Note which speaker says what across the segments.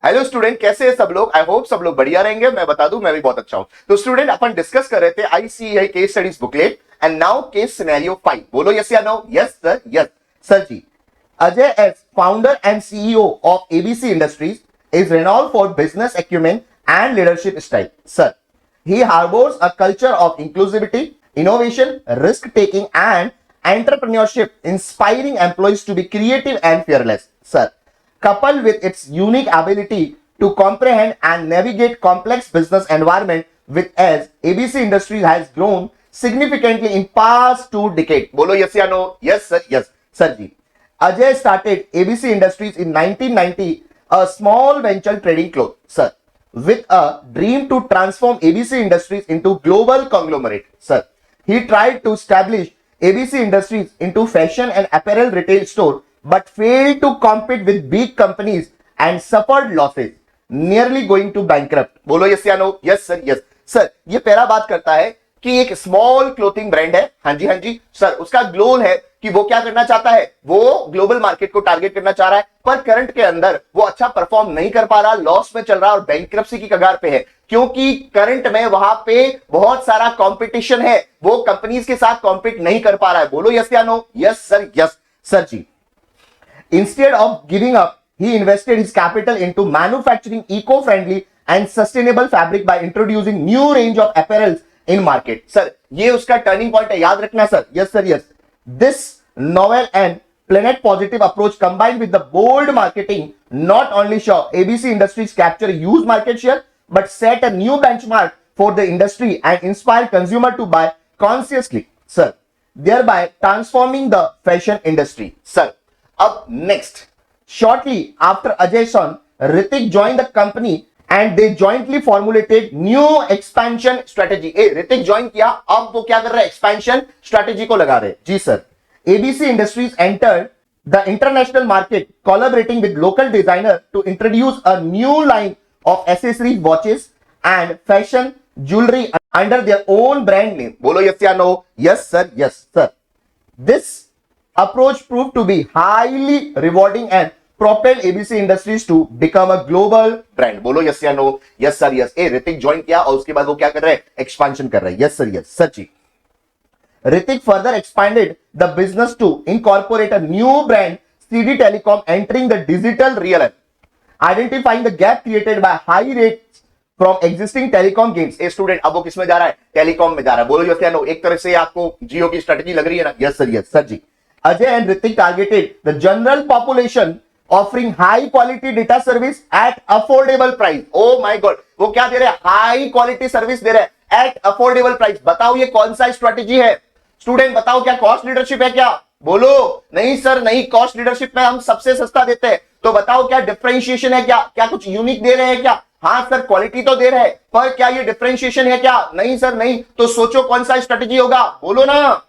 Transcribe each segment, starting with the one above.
Speaker 1: Hello student, कैसे हैं सब लोग? आई होप सब लोग बढ़िया रहेंगे। मैं बता दूं, मैं भी बहुत अच्छा हूं। तो स्टूडेंट, अपन डिस्कस कर रहे थे ICAI case studies booklet and now case scenario 5। बोलो यस या no? Yes sir, yes sir जी। Ajay, as founder and CEO of ABC Industries, is renowned for business acumen and leadership style. Sir, he harbors a culture of inclusivity, innovation, risk-taking, and entrepreneurship, inspiring employees to be creative and fearless. Sir, coupled with its unique ability to comprehend and navigate complex business environment, with as ABC Industries has grown significantly in past 2 decades. Bolo yes ya no? Yes sir, yes sir ji. Ajay started ABC Industries in 1990, a small venture trading clothes, sir, with a dream to transform ABC Industries into global conglomerate, sir. He tried to establish ABC Industries into fashion and apparel retail store, but failed to compete with big companies and suffered losses, nearly going to bankrupt. बोलो yes या no? Yes sir, yes sir. ये पहला बात करता है कि एक small clothing brand है। हाँ जी सर, उसका गोल है कि वो क्या करना चाहता है, वो ग्लोबल मार्केट को टारगेट करना चाह रहा है, पर करंट के अंदर वो अच्छा परफॉर्म नहीं कर पा रहा, लॉस में चल रहा और बैंकरप्सी की कगार पे है, क्योंकि करंट में वहां पे बहुत सारा कंपटीशन है, वो कंपनीज के साथ कॉम्पीट नहीं कर पा रहा है। बोलो यस या नो? यस सर जी। Instead of giving up, he invested his capital into manufacturing eco-friendly and sustainable fabric by introducing new range of apparels in market. Sir, ये उसका turning point है, याद रखना sir. Yes sir, yes. This novel and planet positive approach combined with the bold marketing not only saw ABC Industries capture huge market share, but set a new benchmark for the industry and inspired consumer to buy consciously, sir, thereby transforming the fashion industry, sir. Up next, shortly after Ajay's son Ritik joined the company and they jointly formulated new expansion strategy. Ritik join किया, अब वो क्या कर रहा है? Expansion strategy को लगा रहे। जी sir. ABC Industries entered the international market, collaborating with local designer to introduce a new line of accessories, watches, and fashion jewelry under their own brand name. बोलो yes या no? Yes sir, yes sir. This approach proved to be highly rewarding and propelled ABC Industries to become a global brand. बोलो yes या no? Yes sir, yes. Hrithik join किया और उसके बाद वो क्या कर रहे हैं? एक्सपेंशन कर रहे हैं। Yes sir, yes sir ji. Ritik further expanded the business to incorporate a new brand, CD Telecom, entering the digital realm, identifying the gap created by high rates from existing telecom games. A student, अब वो किस में जा रहा है? Telecom में जा रहा है। बोलो yes या no? एक तरह से आपको जियो की स्ट्रेटजी लग रही है ना? Yes sir ji. Ajay and Ritik targeted the general population, offering high quality data service at affordable price. Oh my God, वो क्या दे रहे हैं? हाई क्वालिटी सर्विस दे रहे हैं at affordable price. बताओ ये कौन सा स्ट्रेटजी है? स्टूडेंट बताओ, क्या कॉस्ट लीडरशिप है क्या? बोलो नहीं सर नहीं, कॉस्ट लीडरशिप में हम सबसे सस्ता देते हैं। तो बताओ क्या डिफरेंशिएशन है क्या? क्या कुछ यूनिक दे रहे हैं क्या? हाँ सर, क्वालिटी तो दे रहे हैं, पर क्या ये डिफरेंशिएशन है क्या? नहीं सर नहीं। तो सोचो कौन सा स्ट्रेटजी होगा? बोलो ना,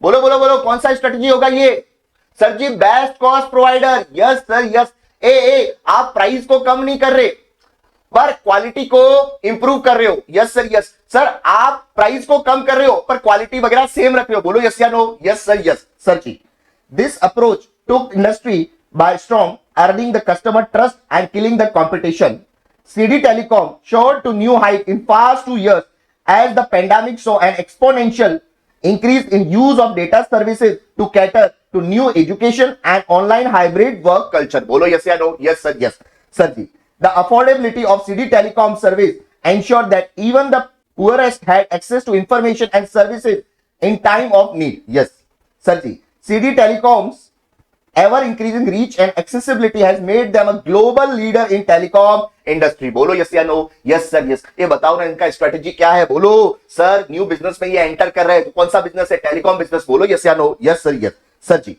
Speaker 1: बोलो कौन सा स्ट्रेटजी होगा ये? सर जी, best cost provider. Yes sir yes. आप प्राइस को कम नहीं कर रहे पर क्वालिटी को इंप्रूव कर रहे हो। Yes sir yes. सर, आप प्राइस को कम कर रहे हो पर क्वालिटी वगैरह सेम रख रहे हो। बोलो यस या नो? यस सर जी। This approach took industry by storm, earning the customer trust and killing the competition. CD Telecom soared to new height in past 2 years as the pandemic saw an exponential increase in use of data services to cater to new education and online hybrid work culture. Bolo yes ya no? Yes sir ji. The affordability of CD Telecom service ensured that even the poorest had access to information and services in time of need. Yes sir ji. CD Telecom's ever increasing reach and accessibility has made them a global leader in telecom industry. बोलो yes या no? Yes sir yes. ये बताओ ना, इनका strategy क्या है? बोलो sir, new business में ये एंटर कर रहे हैं। कौन सा बिजनेस है? Telecom business. बोलो yes या no? Yes sir ji.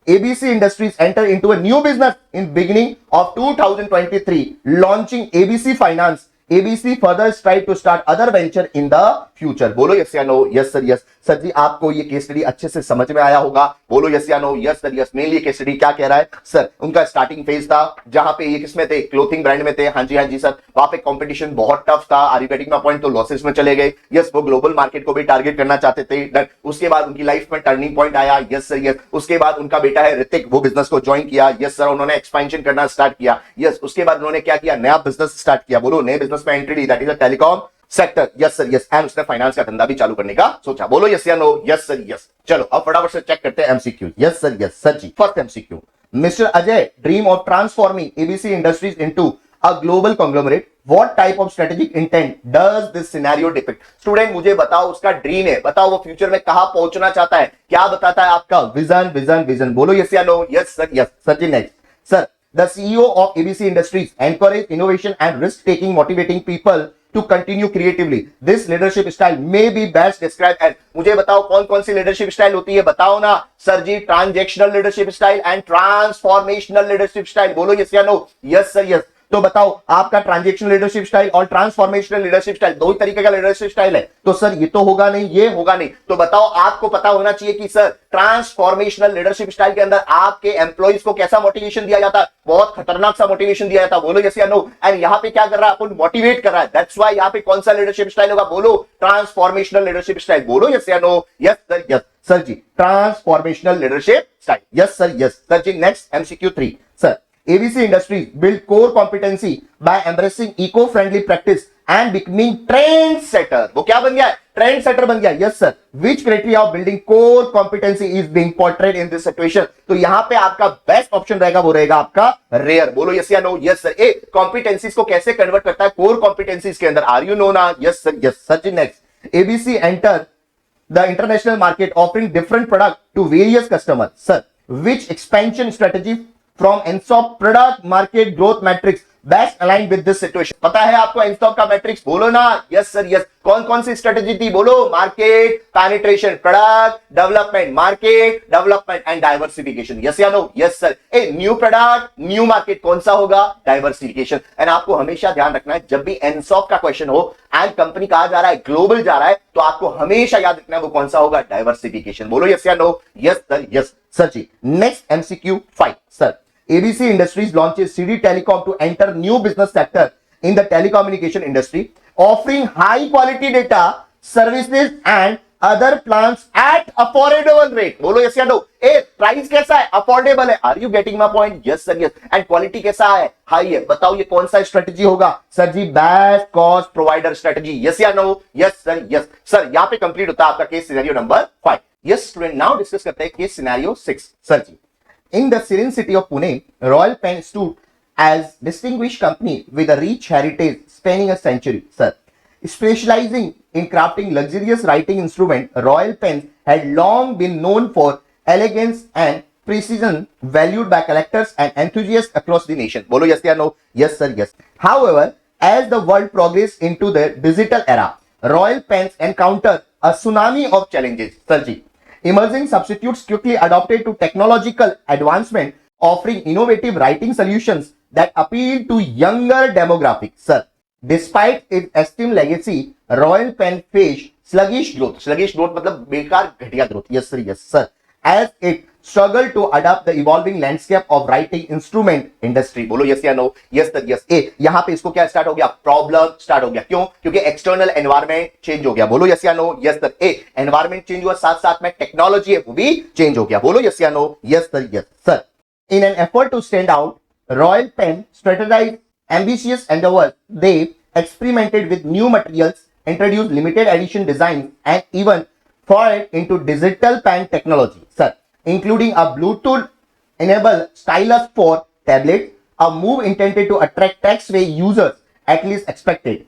Speaker 1: ABC Industries entered into a new business in beginning of 2023, launching ABC Finance. ABC further tried to start other venture in the future. बोलो yes या no, yes sir yes. Sir जी आपको ये case study अच्छे से समझ में आया होगा, बोलो यस या no, yes sir yes. Mainly case study क्या कह रहा है सर, उनका स्टार्टिंग फेज था जहां पे ये किसमें थे, क्लोथिंग ब्रांड में थे। हाँ जी सर, वहां पे कंपटीशन बहुत टफ था। Are you getting my point? तो लॉसेस में चले गए। यस, वो ग्लोबल मार्केट को भी टारगेट करना चाहते थे। उसके बाद उनकी लाइफ में टर्निंग पॉइंट आया। Yes sir yes. उसके बाद उनका बेटा है ऋतिक, वो बिजनेस को ज्वाइन किया। यस सर, उन्होंने एक्सपेंशन करना स्टार्ट किया। यस, उसके बाद उन्होंने क्या किया, नया बिजनेस स्टार्ट किया। बोलो, नए बिजनेस में एंट्री ली, that is a telecom sector. Yes sir yes. And उसने फाइनेंस का धंधा भी चालू करने का सोचा। बोलो यस या नो, यस सर यस। चलो अब फटाफट से चेक करते हैं MCQ. Yes sir yes. Sir जी first MCQ, mister Ajay dream of transforming ABC industries into a global conglomerate. What type of strategic intent does this scenario depict? Student मुझे बताओ, उसका ड्रीम है, बताओ वो फ्यूचर में कहां पहुंचना चाहता है, क्या बताता है आपका विजन विजन विजन। बोलो यस या no, yes sir yes. Sir ji next, sir the CEO of ABC industries encourage innovation and risk taking, motivating people to continue creatively. This leadership style may be best described as, मुझे बताओ कौन कौन सी leadership style होती है, बताओ ना sir जी। Transactional leadership style and transformational leadership style. बोलो यस या नो, यस सर यस। तो बताओ आपका ट्रांजैक्शनल लीडरशिप स्टाइल और ट्रांसफॉर्मेशनल लीडरशिप स्टाइल दो ही तरीके का लीडरशिप स्टाइल है। तो सर ये तो होगा नहीं, ये होगा नहीं। तो बताओ, आपको पता होना चाहिए कि सर ट्रांसफॉर्मेशनल लीडरशिप स्टाइल के अंदर आपके एम्प्लॉइज को कैसा मोटिवेशन दिया जाता है, बहुत खतरनाक सा मोटिवेशन दिया जाता है। बोलो यस या नो। एंड यहां पे क्या कर रहा है, अपन मोटिवेट कर रहा है। दैट्स व्हाई यहां पे कौन सा लीडरशिप स्टाइल होगा, बोलो ट्रांसफॉर्मेशनल लीडरशिप स्टाइल। बोलो यस या no, yes sir yes. Sir जी transformational leadership style. Yes sir yes. Sir ji next MCQ 3, sir ABC Industries build core competency by embracing eco-friendly practice and becoming trend setter. वो क्या बन गया है, trend setter बन गया। Yes sir. Which criteria of building core competency is being portrayed in this situation? तो यहां पे आपका बेस्ट ऑप्शन रहेगा, वो रहेगा आपका रेयर। बोलो यस या नो, यस सर। ए कॉम्पिटेंसीज को कैसे कन्वर्ट करता है कोर कॉम्पिटेंसीज के अंदर, आर यू नो ना? Yes sir yes. Sir ji next, ABC enter the international market offering different product to various customers. Sir, which expansion strategy from ENSOP product market growth matrix best aligned with this situation? पता है आपको ENSOP का matrix, बोलो ना? Yes sir yes. कौन कौन सी strategy थी, बोलो? Market penetration, product development, market development and diversification. Yes या no? Yes sir. A new product new market, कौन सा होगा? डाइवर्सिफिकेशन। एंड आपको हमेशा ध्यान रखना है, जब भी ENSOP का क्वेश्चन हो एंड कंपनी कहा जा रहा है ग्लोबल जा रहा है, तो आपको हमेशा याद रखना है वो कौन सा होगा? डाइवर्सिफिकेशन। बोलो यस या no, yes sir yes. Sir ji next MCQ 5, sir ABC Industries launches CD Telecom to enter new business sector in the telecommunication industry, offering high quality data, services and other plans at affordable rate. बोलो yes या no? ए price कैसा है? Affordable है। Are you getting my point? Yes sir yes. And quality कैसा है? High है। बताओ ये कौन सा स्ट्रेटेजी होगा? सर जी best cost provider strategy. Yes या no? Yes sir yes. Sir यहाँ पे कंप्लीट होता है आपका case scenario number 5। Yes student, now discuss करते हैं केस सिनेरियो 6। सर जी, in the serene city of Pune, Royal Pen stood as distinguished company with a rich heritage spanning a century. Sir, specializing in crafting luxurious writing instrument, Royal Pen had long been known for elegance and precision, valued by collectors and enthusiasts across the nation. Bolo yes or no? Yes sir, yes. However, as the world progressed into the digital era, Royal Pens encountered a tsunami of challenges. Sir ji, emerging substitutes quickly adopted to technological advancement, offering innovative writing solutions that appeal to younger demographics. Sir, despite its esteemed legacy, Royal Pen faced sluggish growth. Sluggish growth मतलब बेकार घटिया growth. Yes sir, yes sir. As it struggled to adapt the evolving landscape of writing instrument industry. बोलो yes या no? Yes sir, yes. ए यहाँ पे इसको क्या start हो गया? प्रॉब्लम स्टार्ट हो गया। क्यों? क्योंकि एक्सटर्नल एनवायरमेंट चेंज हो गया। बोलो yes या no? Yes sir. ए एनवायरमेंट चेंज हुआ, साथ साथ में टेक्नोलॉजी है वो भी चेंज हो गया। बोलो yes या no? Yes sir, yes sir. In an effort to stand out, Royal Pen strategized ambitious endeavors. They experimented with new materials, introduced limited edition designs, and even forayed into digital pen technology, sir, including a Bluetooth-enabled stylus for tablets, a move intended to attract tax-way users, at least expected.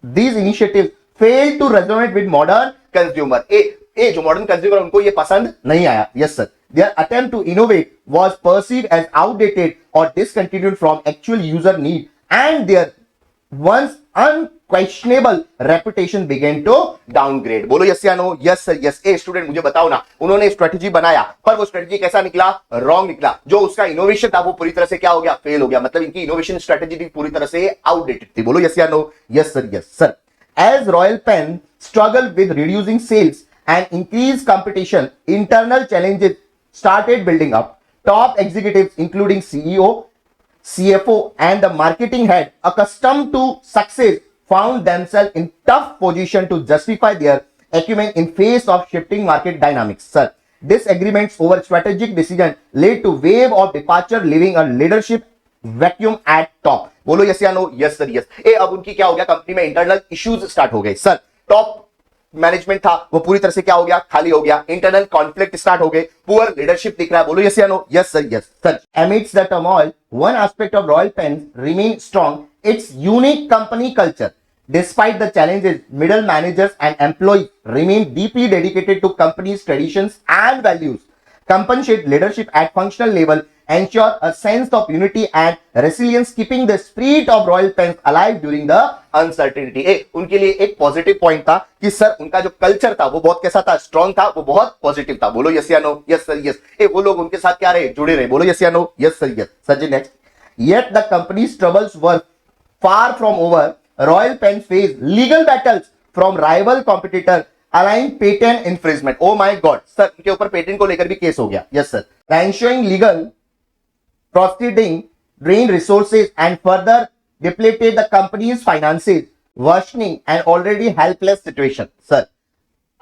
Speaker 1: These initiatives failed to resonate with modern consumer. जो modern consumer उनको ये पसंद नहीं आया. Yes sir. Their attempt to innovate was perceived as outdated or discontinued from actual user need, and their once unquestionable reputation began to downgrade. बोलो yes या no? Yes sir, yes. Student मुझे बताओ ना, उन्होंने स्ट्रेटेजी बनाया पर वो strategy कैसा निकला? रॉन्ग निकला। जो उसका इनोवेशन था वो पूरी तरह से क्या हो गया? फेल हो गया। मतलब इनकी इनोवेशन स्ट्रेटेजी थी पूरी तरह से आउटडेटेड थी। बोलो yes या no? Yes sir, yes sir. As Royal Pen struggled with reducing sales and increased competition, internal challenges started building up. Top executives, including CEO, CFO, and the marketing head, accustomed to success, found themselves in tough position to justify their acumen in face of shifting market dynamics. Sir, disagreements over strategic decision led to wave of departure, leaving a leadership vacuum eight top. बोलो yes या no. Yes sir yes. अब उनकी क्या हो गया, company में internal issues start हो गए. सर टॉप मैनेजमेंट था वो पूरी तरह से क्या हो गया, खाली हो गया. इंटरनल कॉन्फ्लिक्ट स्टार्ट हो गए. पुअर लीडरशिप दिख रहा है. बोलो यस या no. Yes sir yes. Sir amidst the turmoil, one aspect of Royal Pens remained strong: its unique company culture. Despite the challenges, middle managers and employees remain deeply dedicated to company's traditions and values. Compensate leadership at functional level, ensure a sense of unity and resilience, keeping the spirit of Royal Pens alive during the uncertainty. उनके लिए एक positive point था कि sir उनका जो culture था वो बहुत कैसा था, स्ट्रॉन्ग था, वो बहुत पॉजिटिव था. बोलो यस या नो. Yes sir yes. वो लोग उनके साथ क्या रहे, जुड़े रहे. बोलो यस या no. Yes sir yes. Sir ji next. Yet the company's troubles were far from over. Royal Pens faced legal battles from rival competitor aligning patent infringement. Oh my God, sir इनके ऊपर patent को लेकर भी case हो गया. Yes sir. The ensuing legal proceeding drained resources and further depleted the company's finances, worsening an already helpless situation. Sir,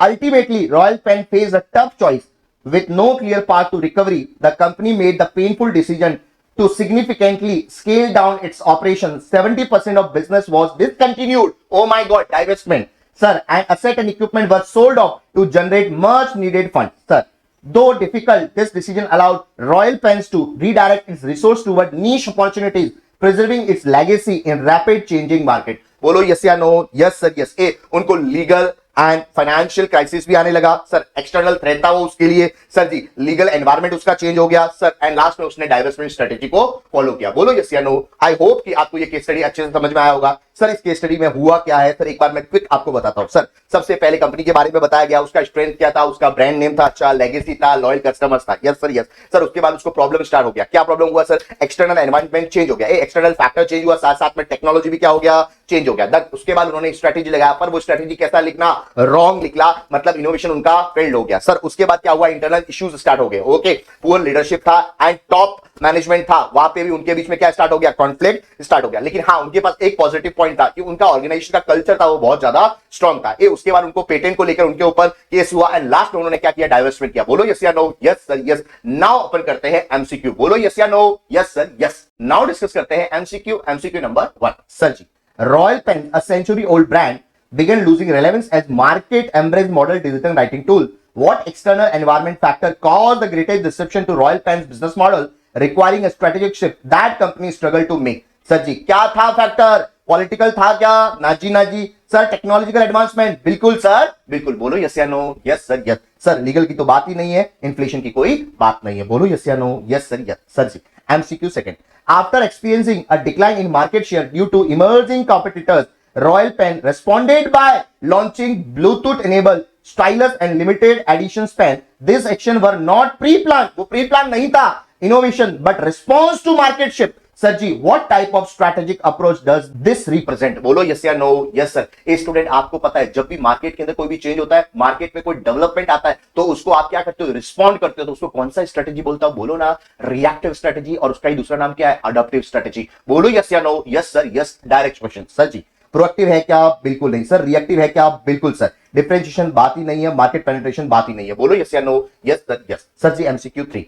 Speaker 1: ultimately Royal Pen faced a tough choice with no clear path to recovery. The company made the painful decision to significantly scale down its operations. 70% of business was discontinued. Oh my God, divestment. Sir, and asset and equipment were sold off to generate much needed funds. Sir, though difficult, this decision allowed Royal Pens to redirect its resource toward niche opportunities, preserving its legacy in rapid changing market. बोलो yes या no. Yes sir yes. उनको legal and financial crisis भी आने लगा. Sir external threat था वो उसके लिए. सर जी लीगल एनवायरनमेंट उसका चेंज हो गया. सर एंड लास्ट में उसने डाइवर्समेंट स्ट्रेटेजी को फॉलो किया. बोलो यस या नो. आई होप कि आपको ये केस स्टडी अच्छे से समझ में आया होगा. सर इस केस स्टडी में हुआ क्या है, सर एक बार मैं क्विक आपको बताता हूं. सर सबसे पहले कंपनी के बारे में बताया गया, उसका स्ट्रेंथ क्या था, उसका ब्रांड नेम था अच्छा, लेगेसी था, लॉयल कस्टमर्स था. Yes sir yes. सर उसके बाद उसको प्रॉब्लम स्टार्ट हो गया. क्या प्रॉब्लम हुआ सर, एक्सटर्नल एनवायरनमेंट चेंज हो गया. एक्सटर्नल फैक्टर चेंज हुआ, साथ साथ में टेक्नोलॉजी भी क्या हो गया, चेंज हो गया. उसके बाद उन्होंने स्ट्रेटेजी लगाया, पर वो स्ट्रेटेजी कैसा लिखना, रॉन्ग निकला, मतलब इनोवेशन उनका फेल्ड हो गया. सर उसके बाद क्या हुआ, इंटरनल इश्यूज स्टार्ट हो गए. ओके, पुअर लीडरशिप था एंड टॉप मैनेजमेंट था, वहां पे भी उनके बीच में क्या स्टार्ट हो गया, कॉन्फ्लिक्ट स्टार्ट हो गया. लेकिन हाँ उनके पास एक पॉजिटिव पॉइंट था कि उनका ऑर्गेनाइजेशन का कल्चर था वो बहुत ज्यादा स्ट्रांग था. उसके बाद उनको पेटेंट को लेकर उनके ऊपर केस हुआ एंड लास्ट में उन्होंने क्या किया, डाइवर्समेंट किया. बोलो यस या no. Yes sir yes. Now अपन करते हैं एमसीक्यू. बोलो यस या no. Yes sir yes. Now discuss करते हैं एमसीक्यू. MCQ number 1. सर जी, Royal Pen, a century-old brand, began losing relevance as market embraced modern digital writing tool. What external environment factor caused the greatest disruption to Royal Pen's business model, requiring a strategic shift that company struggled to make? Sir जी क्या था factor, political था क्या, नाजी नाजी. Sir technological advancement, बिल्कुल sir बिल्कुल. बोलो यस या no. Yes sir yes. Sir legal की तो बात ही नहीं है, इन्फ्लेशन की कोई बात नहीं है. बोलो यस या no. Yes sir yes. Sir जी MCQ second. After experiencing a decline in market share due to emerging competitors, Royal Pen responded by launching Bluetooth-enabled stylus and limited edition pen. This action were not pre-planned. वो pre-planned नहीं था innovation, but response to market shift. Sir जी what type of strategic approach does this represent? बोलो yes या no. Yes sir. ए student आपको पता है जब भी मार्केट के अंदर कोई भी चेंज होता है, मार्केट में कोई डेवलपमेंट आता है, तो उसको आप क्या करते हो, रिस्पॉन्ड करते हो. तो उसको कौन सा स्ट्रेटेजी बोलता हो, बोलो ना रिएक्टिव स्ट्रेटेजी, और उसका ही दूसरा नाम क्या है, अडॉप्टिव स्ट्रेटेजी. बोलो यस या no. Yes sir yes. Direct question. Sir जी प्रोएक्टिव है क्या, बिल्कुल नहीं. सर रिएक्टिव है क्या, बिल्कुल सर. डिफरेंशिएशन बात ही नहीं है, मार्केट पेनिट्रेशन बात ही नहीं है. बोलो यस या no. Yes sir yes. Sir जी MCQ 3.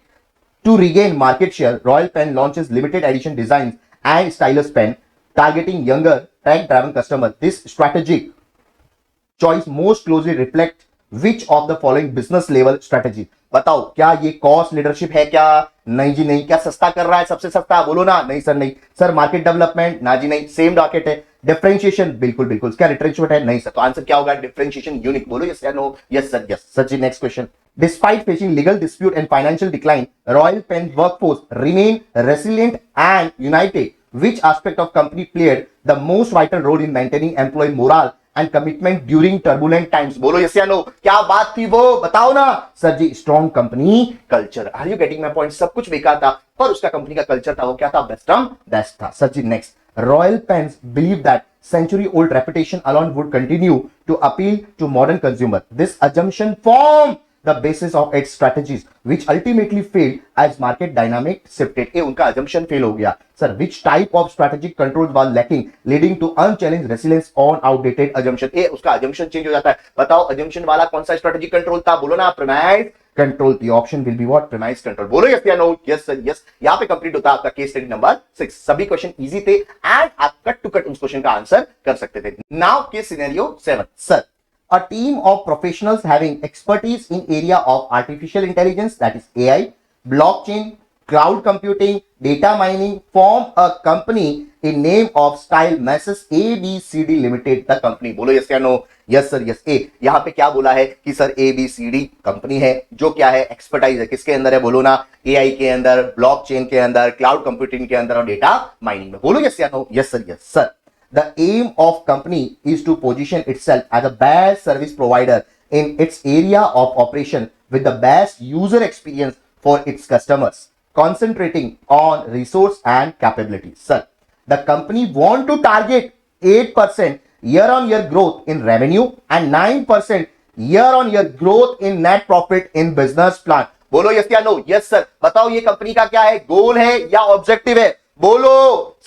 Speaker 1: To regain market share, Royal Pen launches limited edition designs and stylus pen targeting younger tech-driven customers. This strategic choice most closely reflect which of the following business level strategy? बताओ क्या ये cost leadership है क्या, नहीं जी नहीं. क्या सस्ता कर रहा है, सबसे सस्ता, बोलो ना. नहीं सर नहीं. सर मार्केट डेवलपमेंट, ना जी नहीं. सेम मार्केट है. डिफरेंशिएशन, बिल्कुल बिल्कुल. क्या रिट्रेंचमेंट है, नहीं सर. तो आंसर क्या होगा, डिफरेंशिएशन यूनिक. बोलो यस या no. Yes sir yes. Sir ji next question. Despite facing legal dispute and financial decline, Royal Pen's workforce remained resilient and united. Which aspect of company played the most vital role in maintaining employee morale and commitment during turbulent times? बोलो yes या no. क्या बात थी वो, बताओ ना. Sir जी strong company culture. Are you getting my point. सब कुछ बेकार था पर उसका कंपनी का कल्चर था वो क्या था, बेस्ट बेस्ट था. Sir ji next. Royal Pens believe that century-old reputation alone would continue to appeal to modern consumer. This assumption formed the basis of its strategies, which ultimately failed as market dynamic shifted. ए उनका assumption fail हो गया. Sir, which type of strategic controls was lacking, leading to unchallenged resilience on outdated assumption? ए उसका assumption change हो जाता है. बताओ assumption वाला कौन सा strategic control था? बोलो ना, premise control. The option will be what? Premise control. बोलो yes या no? Yes sir, yes. यहाँ पे कंप्लीट होता है आपका केस स्टडी नंबर 6. सभी क्वेश्चन इजी थे एंड आप कट टू कट उस क्वेश्चन का आंसर कर सकते थे. Now case scenario 7. Sir, a team of professionals having expertise in area of artificial intelligence, that is AI, blockchain, cloud computing, data mining, form a company in name of style Masses ABCD Limited. The company. बोलो yes या no? Yes sir, yes. A यहाँ पे क्या बोला है कि sir ABCD company है जो क्या है, एक्सपर्टाइज है. किसके अंदर है बोलो ना? AI के अंदर, ब्लॉकचेन के अंदर, क्लाउड कंप्यूटिंग के अंदर और डेटा माइनिंग में. बोलो yes या no? Yes sir, yes sir. The aim of company is to position itself as a best service provider in its area of operation with the best user experience for its customers, concentrating on resource and capabilities. Sir, the company want to target 8% year-on-year growth in revenue and 9% year-on-year growth in net profit in business plan. बोलो yes या no? Yes sir. बताओ ये company का क्या है, गोल है या objective है? बोलो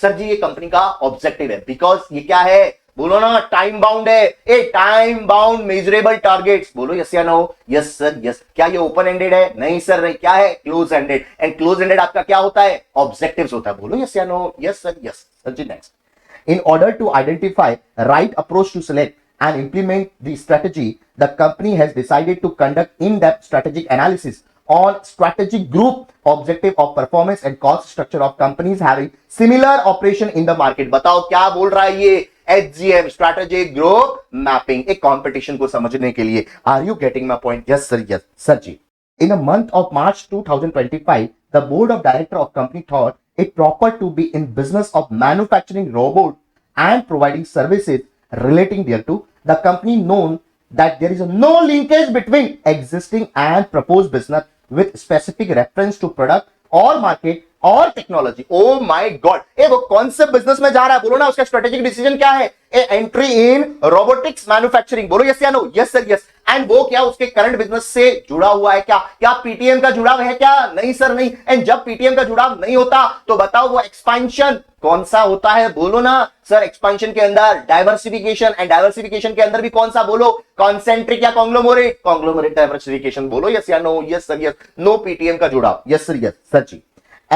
Speaker 1: सर जी ये कंपनी का ऑब्जेक्टिव है, बिकॉज ये क्या है बोलो ना, टाइम बाउंड है. ए टाइम बाउंड मेजरेबल टारगेट्स. बोलो यस या नो? Yes sir yes. क्या ये ओपन एंडेड है? नहीं सर नहीं. क्या है? Close ended. And close ended आपका क्या होता है? ऑब्जेक्टिव्स होता है. बोलो यस या no? Yes sir yes. Sir ji next. In order to identify right approach to select and implement the strategy, the company has decided to conduct in-depth strategic analysis on strategic group objective of performance and cost structure of companies having similar operation in the market. बताओ क्या बोल रहा है ये? HGM strategic group mapping, एक competition को समझने के लिए. Are you getting my point? Yes sir, yes sir जी. In a month of March 2025, the board of director of company thought it proper to be in business of manufacturing robot and providing services relating thereto. The company known that there is no linkage between existing and proposed business with specific reference to product or market और technology. Oh my God, ए वो कौन से business में जा रहा है? बोलो ना, उसका स्ट्रेटेजिक डिसीजन क्या है? ए एंट्री इन रोबोटिक्स मैन्युफैक्चरिंग. बोलो यस या no? Yes sir yes. And वो क्या उसके करंट बिजनेस से जुड़ा हुआ है क्या? क्या पीटीएम का जुड़ाव है क्या? नहीं सर नहीं. एंड जब पीटीएम का जुड़ाव नहीं होता तो बताओ वो एक्सपेंशन कौन सा होता है? बोलो ना सर. एक्सपेंशन के अंदर डाइवर्सिफिकेशन, एंड डाइवर्सिफिकेशन के अंदर भी कौन सा? बोलो कॉन्सेंट्रिक या कॉन्ग्लोमरेट? Conglomerate diversification. बोलो यस या no? Yes sir yes. No PTM का जुड़ाव. Yes sir yes. सर जी.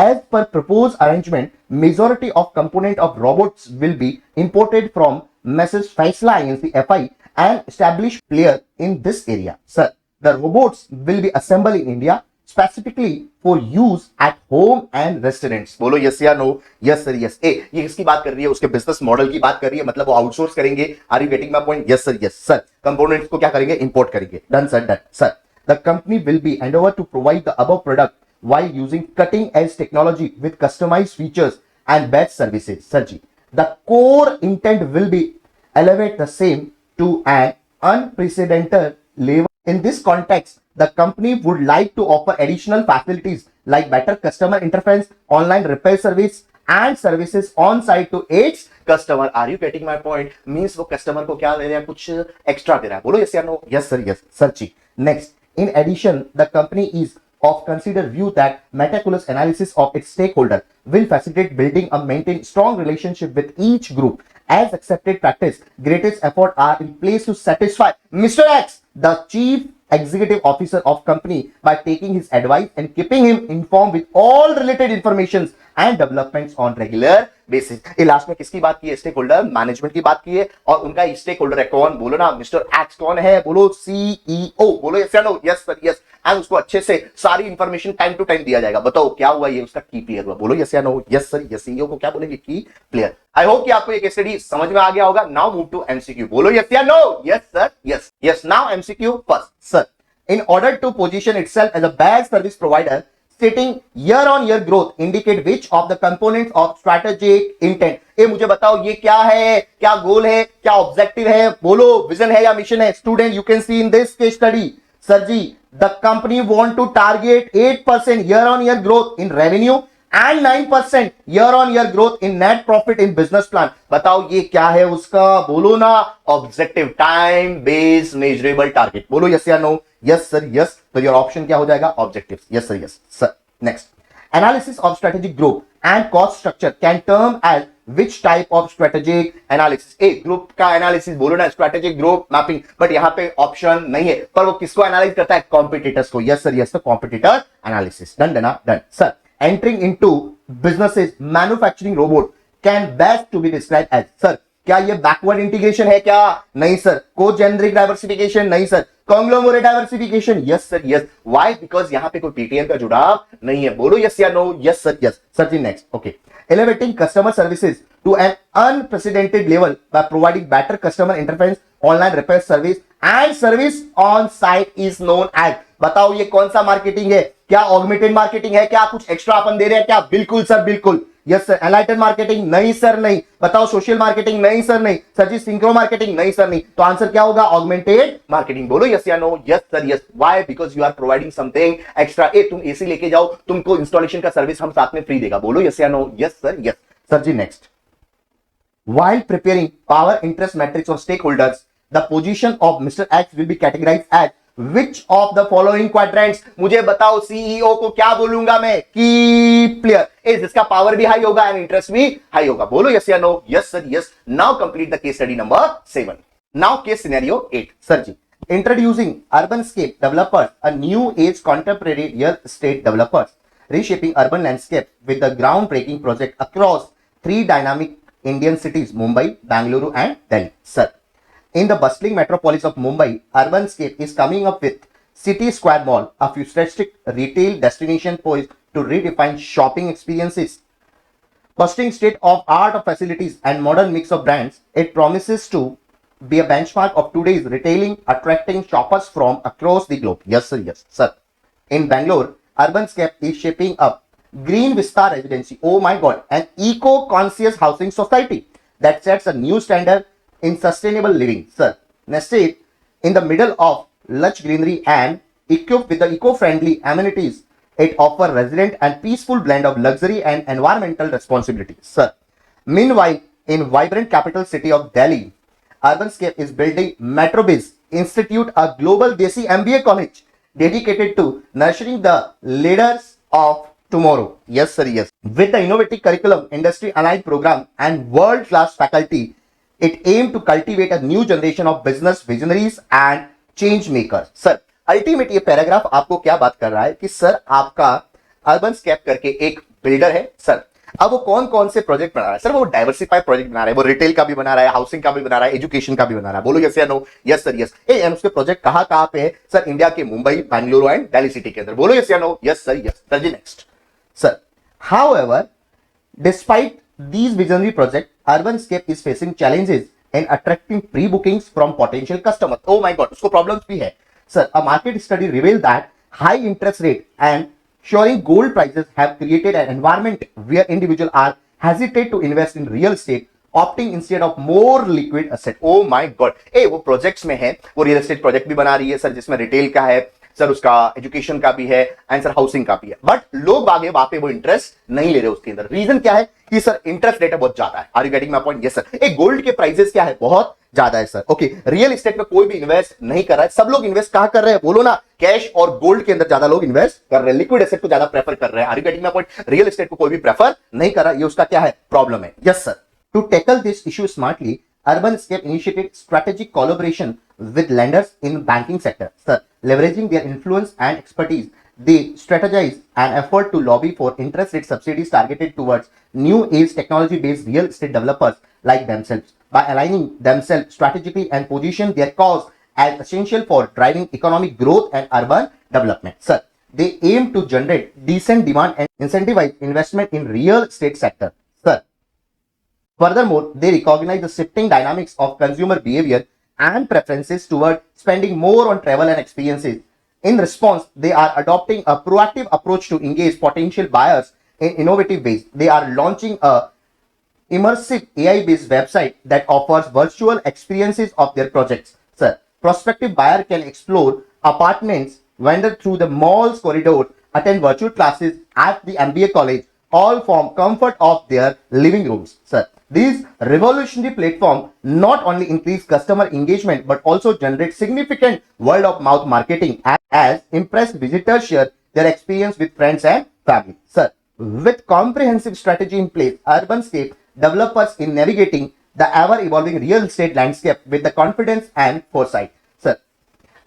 Speaker 1: As per proposed arrangement, majority of component of robots will be imported from Messrs. Faisal Inc. FI, an established player in this area. Sir, the robots will be assembled in India specifically for use at home and restaurants. बोलो yes या no? Yes sir yes. ए ये किसकी बात कर रही है? उसके business model की बात कर रही है, मतलब वो आउटसोर्स करेंगे. Are you getting my point? Yes sir yes. Sir, components को क्या करेंगे? Import करेंगे. Done sir done. Sir, the company will be endeavor to provide the above product while using cutting edge technology with customized features and best services. Sir, the core intent will be elevate the same to an unprecedented level. In this context, the company would like to offer additional facilities like better customer interface, online repair service and services on site to its customer. Are you getting my point? Means वो customer को क्या दे रहा है? कुछ extra दे रहा है. बोलो yes या no? Yes sir yes. Sir, next. In addition, the company is of considered view that meticulous analysis of its stakeholder will facilitate building and maintain strong relationship with each group. As accepted practice, greatest effort are in place to satisfy Mr. X, the chief executive officer of company, by taking his advice and keeping him informed with all related informations and developments on regular basis. ये last में किसकी बात की है? Stake holder management की बात की है, और उनका स्टेक होल्डर है कौन? बोलो ना मिस्टर एक्स. कौन है? बोलो सीईओ. बोलो यस या no? Yes sir yes. And उसको अच्छे से सारी इंफॉर्मेशन टाइम टू टाइम दिया जाएगा. बताओ क्या हुआ? ये उसका की प्लेयर हुआ. बोलो यस या no? Yes sir yes. CEO को क्या बोलेंगे? की प्लेयर. आई होप कि आपको ये केस स्टडी समझ में आ गया होगा. Now move to MCQ. बोलो यस या no? Yes sir yes. Yes. Now MCQ first. Sir, in order to position itself as a best service provider, stating year-on-year growth indicate which of the components of strategic intent. ये मुझे बताओ ये क्या है? क्या गोल है? क्या ऑब्जेक्टिव है? बोलो विजन है या मिशन है? Student, you can see in this case study. Sir ji, the company want to target 8% year-on-year growth in revenue and 9% year on year growth in net profit in business plan. बताओ ये क्या है उसका, बोलो ना, objective, time based measurable target. बोलो yes या no. Yes sir yes. तो योर ऑप्शन क्या हो जाएगा, objective. Yes sir yes sir. Next, analysis of strategic group and cost structure can term as which type of strategic analysis? A group का analysis बोलो ना, strategic group mapping, but यहां पे option नहीं है, पर वो किसको एनालाइज करता है, कॉम्पिटिटर्स को। Yes sir yes. तो competitor analysis. Done done done sir. Entering into businesses manufacturing robot can best to be describe as. Sir क्या ये बैकवर्ड इंटीग्रेशन है क्या, नहीं सर। को जेनरिक डाइवर्सिफिकेशन, नहीं sir. Conglomerate diversification, yes sir yes. Why, because यहां पे कोई पीटीएम का जुड़ाव नहीं है। बोलो यस या no. Yes sir yes. Sir ji next, okay. Elevating customer services to an unprecedented level by providing better customer interface, online repair service and service on site is known as। बताओ ये कौन सा marketing है, क्या augmented marketing है, क्या कुछ extra अपन दे रहे हैं क्या, बिल्कुल सर बिल्कुल। Yes sir. एनलाइटेड मार्केटिंग, नहीं सर नहीं। बताओ सोशल मार्केटिंग, नहीं सर नहीं। सर जी सिंक्रो मार्केटिंग, नहीं सर नहीं। तो आंसर क्या होगा, ऑगमेंटेड मार्केटिंग। बोलो यस या no. Yes sir yes. Why, because you are providing something extra. ए तुम एसी लेके जाओ, तुमको इंस्टॉलेशन का सर्विस हम साथ में फ्री देगा। बोलो यस या no. Yes sir yes. Sir ji next, while preparing power interest matrix of stakeholders, the position of Mr. X will be categorized as which of the following quadrants? मुझे बताओ CEO को क्या बोलूंगा मैं, की प्लेयर, ए जिसका power भी high होगा एंड इंटरेस्ट भी हाई होगा। बोलो यस या no. Yes sir yes. Now complete the case study number 7। Now case scenario 8। Sir ji, introducing urbanscape developers, a new age contemporary real estate developers, reshaping urban landscape with the groundbreaking project across 3 dynamic Indian cities, Mumbai, Bangalore and Delhi. Sir, in the bustling metropolis of Mumbai, Urbanscape is coming up with City Square Mall, a futuristic retail destination poised to redefine shopping experiences. Boasting state-of-art facilities and modern mix of brands, it promises to be a benchmark of today's retailing, attracting shoppers from across the globe. Yes, sir. Yes, sir. In Bangalore, Urbanscape is shaping up Green Vista Residency. Oh my God, an eco-conscious housing society that sets a new standard in sustainable living. Sir, nested in the middle of lush greenery and equipped with the eco-friendly amenities, it offers resilient and peaceful blend of luxury and environmental responsibility. Sir, meanwhile, in vibrant capital city of Delhi, Urbanscape is building MetroBiz Institute, a global Desi MBA college dedicated to nurturing the leaders of tomorrow. Yes, sir, yes. With the innovative curriculum, industry-aligned program, and world-class faculty, it aims to cultivate a new generation of business visionaries and change makers. Sir, ultimate ये paragraph आपको क्या बात कर रहा है कि sir आपका अर्बनस्केप करके एक बिल्डर है सर। अब वो कौन कौन से प्रोजेक्ट बना रहा है सर, वो डाइवर्सिफाइड प्रोजेक्ट बना रहा है, वो रिटेल का भी बना रहा है, हाउसिंग का भी बना रहा है, एजुकेशन का भी बना रहा है। बोलो यस या no. Yes sir yes. And उसके प्रोजेक्ट कहां कहां पे है सर, इंडिया के मुंबई, बेंगलुरु एंड दिल्ली सिटी के अंदर। बोलो यस या no. Yes sir yes. Sir ji next. Sir, however, despite these visionary projects, Urbanscape is facing challenges in attracting pre-bookings from potential customers. Oh my God, उसको problems भी है sir. A market study revealed that high interest rate and soaring gold prices have created an environment where individuals are hesitate to invest in real estate, opting instead of more liquid asset. Oh my God, ए वो projects में है, वो real estate project भी बना रही है sir, जिसमें retail का है सर, उसका एजुकेशन का भी है एंड सर हाउसिंग का भी है, बट लोग आगे वहां पे वो इंटरेस्ट नहीं ले रहे उसके अंदर। रीजन क्या है कि सर इंटरेस्ट रेट बहुत ज्यादा है। Are you getting my point? Yes sir. एक गोल्ड के प्राइसेस क्या है, बहुत ज्यादा है सर। ओके, रियल एस्टेट में कोई भी इन्वेस्ट नहीं कर रहा है, सब लोग इन्वेस्ट कहां कर रहे हैं, बोलो ना, कैश और गोल्ड के अंदर ज्यादा लोग इन्वेस्ट कर रहे हैं, लिक्विड एसेट को ज्यादा प्रेफर कर रहे हैं। Are you getting my point? Real estate को कोई भी प्रेफर नहीं कर रहा, ये उसका क्या है, प्रॉब्लम है। Yes sir. To tackle this issue smartly, Urbanscape initiated strategic collaboration with lenders in banking sector. Sir, leveraging their influence and expertise, they strategize an effort to lobby for interest rate subsidies targeted towards new age technology-based real estate developers like themselves. By aligning themselves strategically and position their cause as essential for driving economic growth and urban development. Sir, they aim to generate decent demand and incentivize investment in real estate sector. Sir, furthermore, they recognize the shifting dynamics of consumer behavior and preferences toward spending more on travel and experiences. In response, they are adopting a proactive approach to engage potential buyers in innovative ways. They are launching a immersive AI-based website that offers virtual experiences of their projects. Sir, prospective buyer can explore apartments, wander through the mall's corridor, attend virtual classes at the MBA college, all from comfort of their living rooms. Sir, this revolutionary platform not only increase customer engagement but also generate significant word of mouth marketing as impressed visitors share their experience with friends and family. Sir, with comprehensive strategy in place, Urbanscape developers in navigating the ever evolving real estate landscape with the confidence and foresight. Sir,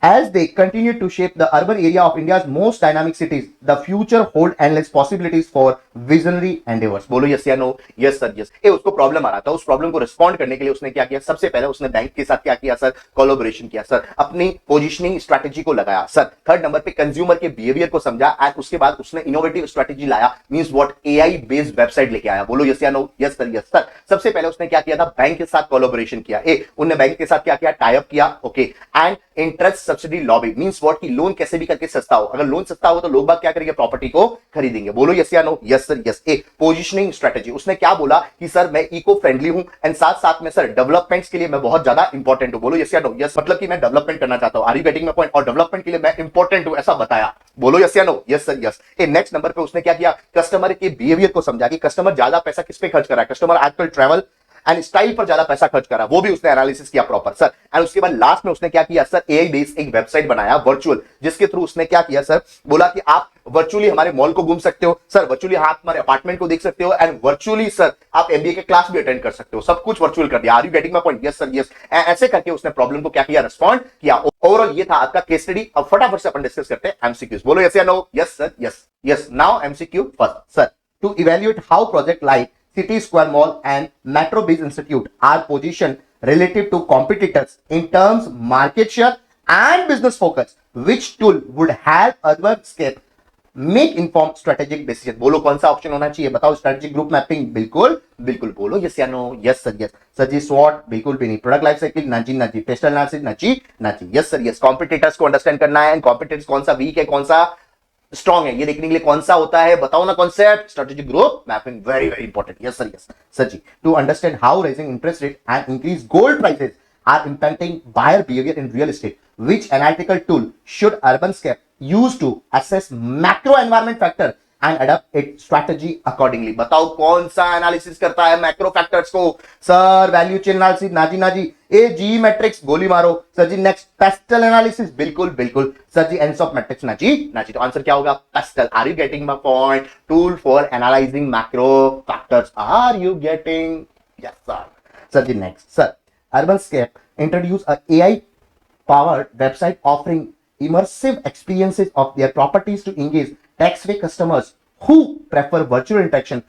Speaker 1: as they continue to shape the urban area of India's most dynamic cities, the future hold endless possibilities for visionary endeavors. बोलो yes या no? Yes sir yes. ए उसको problem आ रहा था, उस problem को respond करने के लिए उसने क्या किया? सबसे पहले उसने बैंक के साथ क्या किया सर? कोलैबोरेशन किया सर, अपनी पोजीशनिंग स्ट्रेटेजी को लगाया सर। थर्ड नंबर पे कंज्यूमर के बिहेवियर को समझा एंड उसके बाद उसने इनोवेटिव स्ट्रेटेजी लाया, means what, AI based website लेके आया। बोलो यस या no? Yes sir yes sir. सबसे पहले उसने क्या किया था? बैंक के साथ कोलैबोरेशन किया। उन्होंने बैंक के साथ क्या किया? टाई अप किया। Okay, and interest subsidy lobby, means what कि लोन कैसे भी करके सस्ता हो। अगर लोन सस्ता हो तो लोग बाग क्या करेंगे? प्रॉपर्टी को खरीदेंगे। बोलो यस या no? Yes sir yes. Positioning strategy, उसने क्या बोला कि सर मैं इको फ्रेंडली हूं एंड साथ साथ में सर डेवलपमेंट्स के लिए मैं बहुत ज्यादा इंपॉर्टेंट हूं। बोलो यस या नो? यस, मतलब कि मैं डेवलपमेंट करना चाहता हूं। Are you getting my point? और डेवलपमेंट के लिए मैं इंपॉर्टेंट हूं ऐसा बताया। बोलो यस या no? Yes sir yes. Next number पे उसने क्या किया? कस्टमर के बिहेवियर को समझा कि कस्टमर ज्यादा पैसा किस पे खर्च कर रहा है। कस्टमर आजकल ट्रैवल एंड स्टाइल पर ज्यादा पैसा खर्च करा, वो भी उसने एनालिसिस किया प्रॉपर सर। एंड उसके बाद लास्ट में उसने क्या किया सर? एआई बेस्ड एक वेबसाइट बनाया वर्चुअल, जिसके थ्रू उसने क्या किया सर? बोला कि आप वर्चुअली हमारे मॉल को घूम सकते हो सर, वर्चुअली आप हमारे अपार्टमेंट को देख सकते हो एंड वर्चुअली सर आप एमबीए के क्लास भी अटेंड कर सकते हो। सब कुछ वर्चुअल कर दिया। Are you getting my point? Yes sir yes. ऐसे करके उसने प्रॉब्लम को क्या किया? रिस्पॉन्ड किया। ओवरऑल ये था आपका केस स्टडी। अब फटाफट से अपन डिस्कस करते हैं एमसीक्यूज। बोलो यस या no? Yes sir yes yes. Now MCQ first sir, to evaluate how project like City Square Mall and Metro Biz Institute are positioned relative to competitors in terms market share and business focus. Which tool would help Urbanscape make informed strategic decision? बोलो कौन सा option होना चाहिए? बताओ। Strategic group mapping, बिल्कुल बिल्कुल। बोलो yes या no? Yes sir yes. Sir जी स्वॉट, बिल्कुल भी नहीं। प्रोडक्ट लाइफ साइकिल, ना जी ना जी। टेस्ट एनालिसिस, ना जी ना जी। Yes sir yes. कॉम्पिटिटर्स को अंडरस्टैंड करना है, कॉम्पिटिटर्स कौन सा वीक है कौन सा स्ट्रॉन्ग है ये देखने के लिए कौन सा होता है? बताओ ना concept. Strategic group mapping, very very important. Yes sir yes. Sir ji, to understand how rising interest rate and increase gold prices are impacting buyer behavior in real estate, which analytical tool should Urbanscape use to assess macro environment factor and adapt its strategy accordingly? बताओ कौन सा analysis करता है macro factors को? Sir value chain analysis, ना जी ना जी। ए जी मैट्रिक्स, गोली मारो। सर जी नेक्स्ट, पेस्टल एनालिसिस, बिल्कुल बिल्कुल। सर जी एनसॉफ मैट्रिक्स, ना जी ना जी। तो आंसर क्या होगा? PESTEL. Are you getting my point? Tool for analysing macro factors. Are you getting? Yes sir. Sir ji next sir, Urbanscape introduced a AI-powered website offering immersive experiences of their properties to engage tax-free customers who prefer virtual interaction.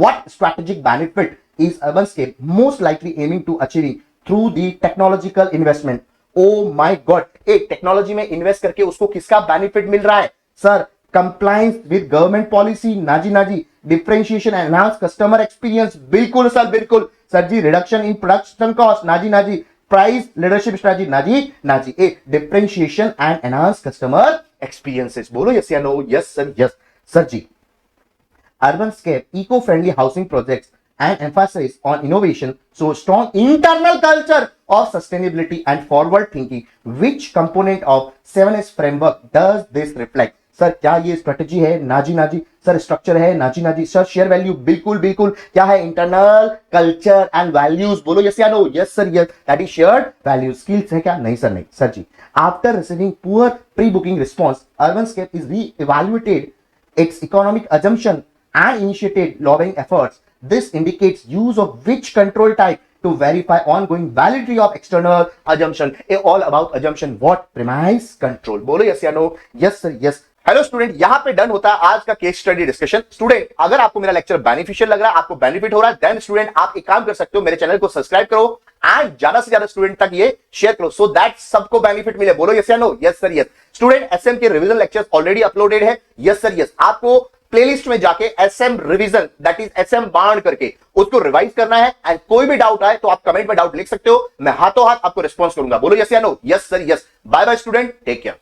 Speaker 1: What strategic benefit is Urbanscape most likely aiming to achieve through the technological investment? Oh my God! एक technology में invest करके उसको किसका benefit मिल रहा है sir? Compliance with government policy, ना जी ना जी। Differentiation and enhance customer experience, बिल्कुल सर बिल्कुल। सर जी रिडक्शन इन प्रोडक्शन कॉस्ट, ना जी ना जी। प्राइस लीडरशिप स्ट्रेटजी, ना जी ना जी। ए differentiation and enhance customer experiences. बोलो यस या no? Yes sir yes. Sir जी, Urbanscape eco-friendly housing projects and emphasis on innovation, so strong internal culture of sustainability and forward thinking. Which component of 7S framework does this reflect? Sir क्या ये strategy है? ना जी ना जी। Sir structure है? ना जी ना जी। सर शेयर वैल्यू, बिल्कुल बिल्कुल। क्या है? Internal culture and values. बोलो यस या no? Yes sir yes. That is shared values. Skills है क्या? नहीं सर नहीं। Sir ji, after receiving poor pre booking response, Urbanscape is re-evaluated its economic assumption and initiated lobbying efforts. This indicates use of which control type to verify ongoing validity of external assumption. All about assumption. What? Premise control. बोलो yes या no? Yes sir yes. Hello student, यहां पे done होता है आज का case study discussion. Student अगर आपको मेरा लेक्चर बेनिफिशियल लग रहा है, आपको बेनिफिट हो रहा है, देन स्टूडेंट आप एक काम कर सकते हो, मेरे चैनल को सब्सक्राइब करो एंड ज्यादा से ज्यादा स्टूडेंट तक ये शेयर करो सो दैट सबको बेनिफिट मिले। बोलो यस या no? Yes sir yes. Student SM के रिवीजन लेक्चर्स ऑलरेडी अपलोडेड है। Yes sir yes. आपको प्लेलिस्ट में जाके SM revision, that is SM बाण करके उसको रिवाइज करना है एंड कोई भी डाउट आए तो आप कमेंट में डाउट लिख सकते हो, मैं हाथों हाथ आपको रिस्पॉन्स करूंगा। बोलो यस या no? Yes sir yes. Bye bye student, take care.